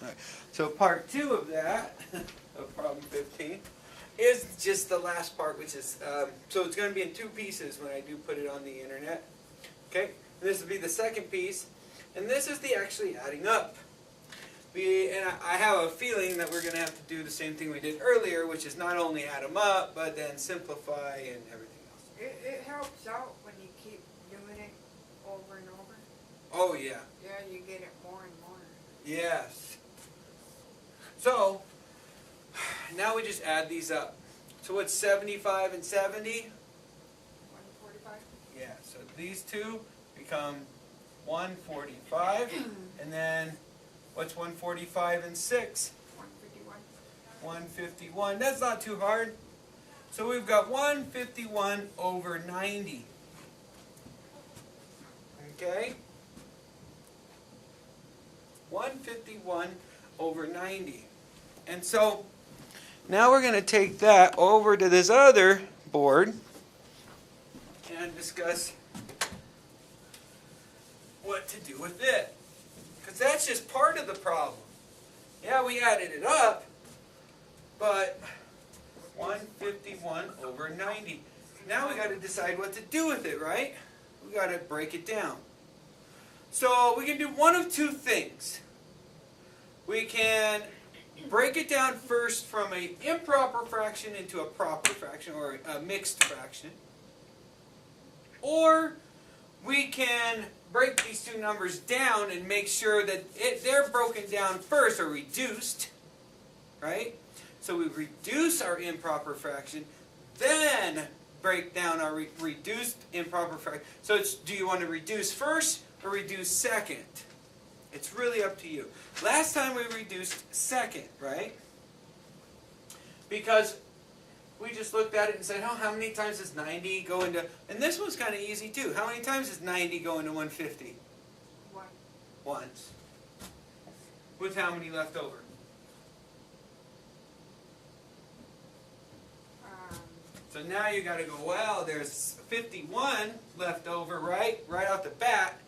All right. So part 2 of that, of problem 15, is just the last part, which is, so it's going to be in 2 pieces when I do put it on the internet. Okay? This will be the second piece, and this is the actually adding up. And I have a feeling that we're going to have to do the same thing we did earlier, which is not only add them up, but then simplify and everything else. It helps out when you keep doing it over and over. Oh, yeah. Yeah, you get it more and more. Yes. So, now we just add these up. So what's 75 and 70? 145. Yeah, so these two become 145. And then, what's 145 and 6? 151. 151. That's not too hard. So we've got 151 over 90. Okay? 151 over 90. And so, now we're going to take that over to this other board and discuss what to do with it. Because that's just part of the problem. Yeah, we added it up, but 151 over 90. Now we got to decide what to do with it, right? We got to break it down. So we can do one of 2 things. We can break it down first from an improper fraction into a proper fraction, or a mixed fraction. Or we can break these 2 numbers down and make sure that they're broken down first, or reduced, right? So we reduce our improper fraction, then break down our reduced improper fraction. So it's, do you want to reduce first or reduce second? It's really up to you. Last time we reduced second, right? Because we just looked at it and said, oh, how many times does 90 go into... And this one's kind of easy too. How many times does 90 go into 150? One. Once. With how many left over? So now you got to go, well, there's 51 left over, right? Right off the bat,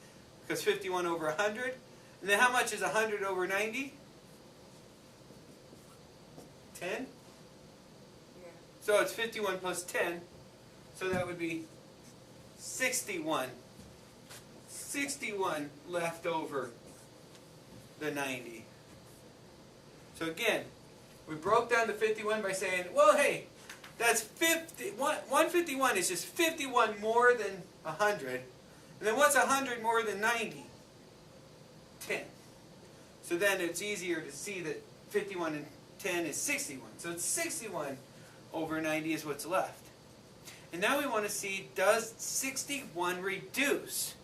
because 51 over 100. And then how much is 100 over 90? 10? Yeah. So it's 51 plus 10. So that would be 61. 61 left over the 90. So again, we broke down the 51 by saying, well, hey, that's 151 is just 51 more than 100. And then what's 100 more than 90? 10. So then it's easier to see that 51 and 10 is 61. So it's 61 over 90 is what's left. And now we want to see, does 61 reduce?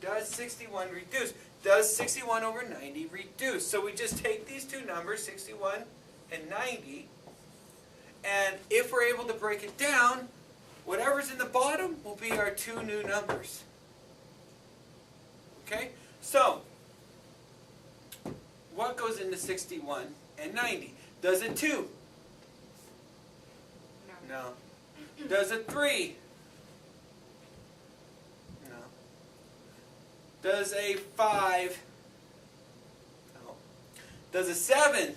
Does 61 reduce? Does 61 over 90 reduce? So we just take these 2 numbers, 61 and 90, and if we're able to break it down, whatever's in the bottom will be our 2 new numbers. Okay? So, what goes into 61 and 90? Does a 2? No. No. Does a 3? No. Does a 5? No. Does a 7?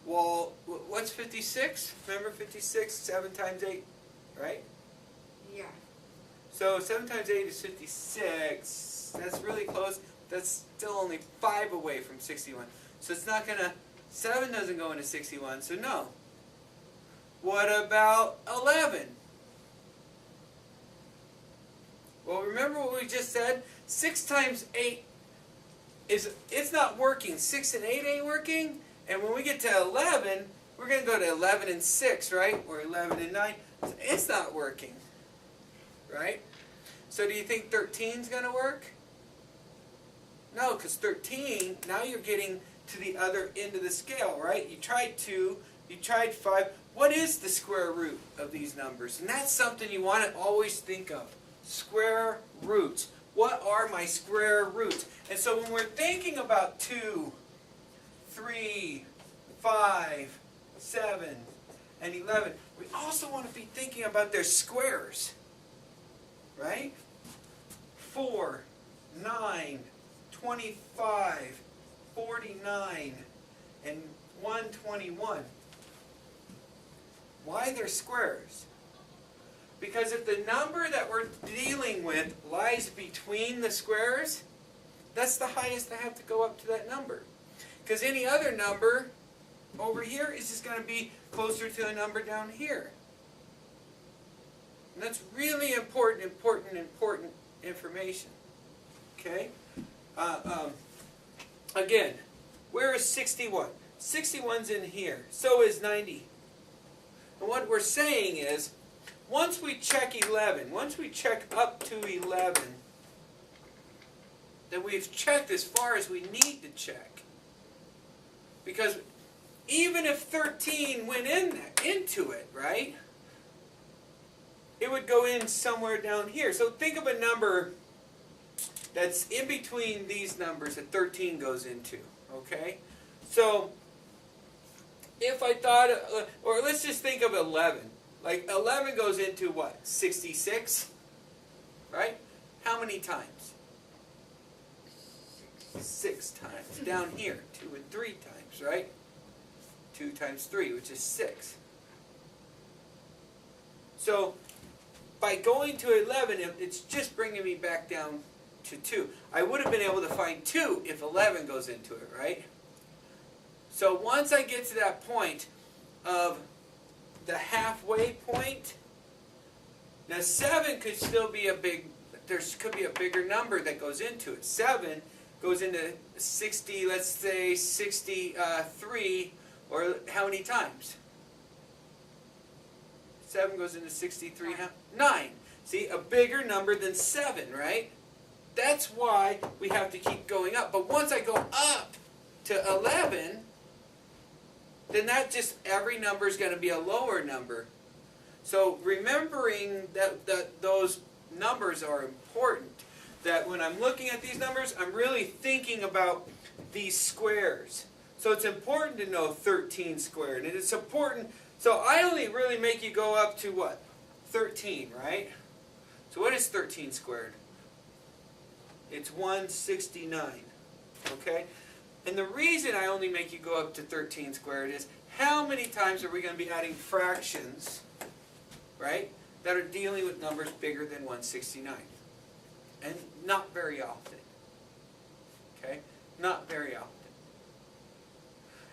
Well, what's 56? Remember 56? 7 times 8, right? Yeah. So 7 times 8 is 56. That's really close. That's still only 5 away from 61. So it's not going to... 7 doesn't go into 61, so no. What about 11? Well, remember what we just said? 6 times 8 is... It's not working. 6 and 8 ain't working. And when we get to 11, we're going to go to 11 and 6, right? Or 11 and 9. It's not working. Right? So do you think 13 is going to work? No, because 13, now you're getting to the other end of the scale, right? You tried 2, you tried 5. What is the square root of these numbers? And that's something you want to always think of. Square roots. What are my square roots? And so when we're thinking about 2, 3, 5, 7, and 11, we also want to be thinking about their squares. Right? 4, 9, 25, 49, and 121. Why they're squares? Because if the number that we're dealing with lies between the squares, that's the highest I have to go up to that number. Because any other number over here is just going to be closer to a number down here. And that's really important information. Okay? Again, where is 61? 61's in here. So is 90. And what we're saying is, once we check 11, once we check up to 11, then we've checked as far as we need to check. Because even if 13 went into it, right, it would go in somewhere down here. So think of a number that's in between these numbers that 13 goes into, okay? So if I thought, or let's just think of 11. Like 11 goes into what? 66, right? How many times? 6 times. Down here, 2 and 3 times, right? 2 times 3, which is 6. So by going to 11, it's just bringing me back down to 2. I would have been able to find 2 if 11 goes into it, right? So once I get to that point of the halfway point, now 7 could still be there could be a bigger number that goes into it. 7 goes into 60, let's say 63, or how many times? 7 goes into 63, 9. See, a bigger number than 7, right? That's why we have to keep going up. But once I go up to 11, then that just, every number is going to be a lower number. So remembering that those numbers are important. That when I'm looking at these numbers, I'm really thinking about these squares. So it's important to know 13 squared. And it's important, so I only really make you go up to what? 13, right? So what is 13 squared? It's 169, okay? And the reason I only make you go up to 13 squared is how many times are we going to be adding fractions, right, that are dealing with numbers bigger than 169? And not very often, okay? Not very often.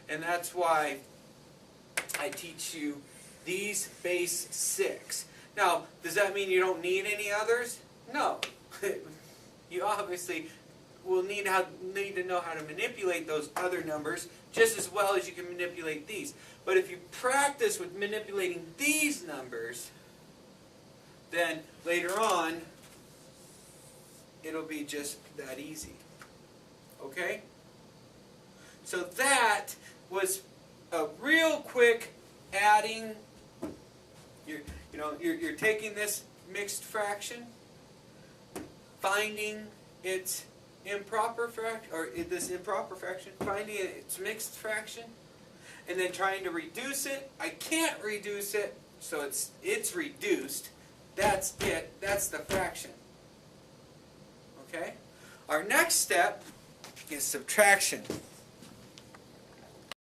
And that's why I teach you these base 6. Now, does that mean you don't need any others? No. You obviously will need to know how to manipulate those other numbers just as well as you can manipulate these. But if you practice with manipulating these numbers, then later on, it'll be just that easy. Okay? So that was a real quick adding. You're taking this mixed fraction, finding its improper fraction, or this improper fraction, finding its mixed fraction, and then trying to reduce it. I can't reduce it, so it's reduced. That's it. That's the fraction. Okay? Our next step is subtraction.